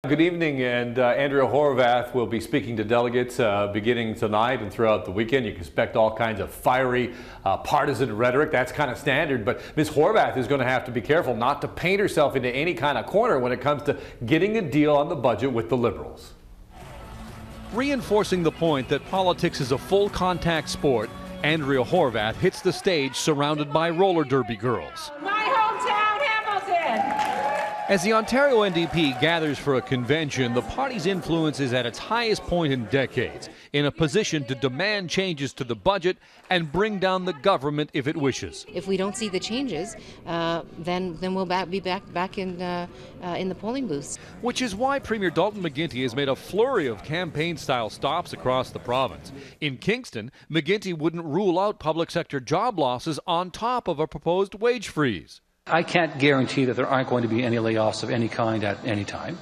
Good evening, and Andrea Horwath will be speaking to delegates beginning tonight and throughout the weekend. You can expect all kinds of fiery partisan rhetoric. That's kind of standard, but Ms. Horwath is going to have to be careful not to paint herself into any kind of corner when it comes to getting a deal on the budget with the Liberals. Reinforcing the point that politics is a full contact sport, Andrea Horwath hits the stage surrounded by roller derby girls. My hometown, Hamilton! As the Ontario NDP gathers for a convention, the party's influence is at its highest point in decades, in a position to demand changes to the budget and bring down the government if it wishes. If we don't see the changes, then we'll be back in the polling booths. Which is why Premier Dalton Mcguinty has made a flurry of campaign-style stops across the province. In Kingston, Mcguinty wouldn't rule out public sector job losses on top of a proposed wage freeze. I can't guarantee that there aren't going to be any layoffs of any kind at any time.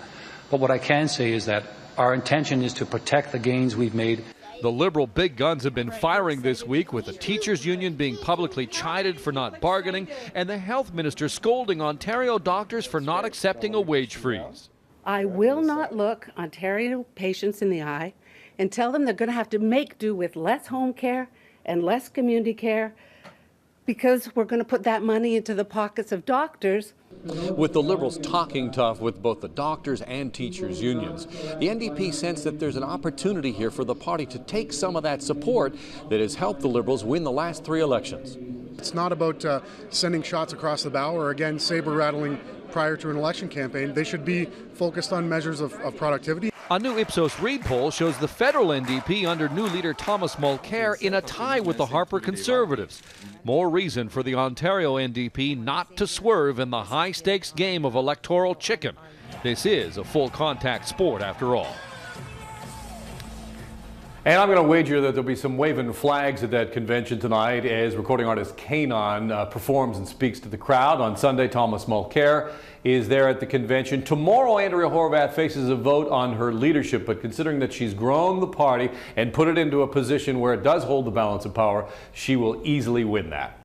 But what I can say is that our intention is to protect the gains we've made. The Liberal big guns have been firing this week, with the teachers' union being publicly chided for not bargaining and the health minister scolding Ontario doctors for not accepting a wage freeze. I will not look Ontario patients in the eye and tell them they're going to have to make do with less home care and less community care, because we're going to put that money into the pockets of doctors. With the Liberals talking tough with both the doctors and teachers unions, the NDP sense that there's an opportunity here for the party to take some of that support that has helped the Liberals win the last 3 elections. It's not about sending shots across the bow or, again, saber rattling prior to an election campaign. They should be focused on measures of productivity. A new Ipsos Reid poll shows the federal NDP under new leader Thomas Mulcair in a tie with the Harper Conservatives. More reason for the Ontario NDP not to swerve in the high-stakes game of electoral chicken. This is a full-contact sport after all. And I'm going to wager that there'll be some waving flags at that convention tonight as recording artist Kanon performs and speaks to the crowd. On Sunday, Thomas Mulcair is there at the convention. Tomorrow, Andrea Horwath faces a vote on her leadership, but considering that she's grown the party and put it into a position where it does hold the balance of power, she will easily win that.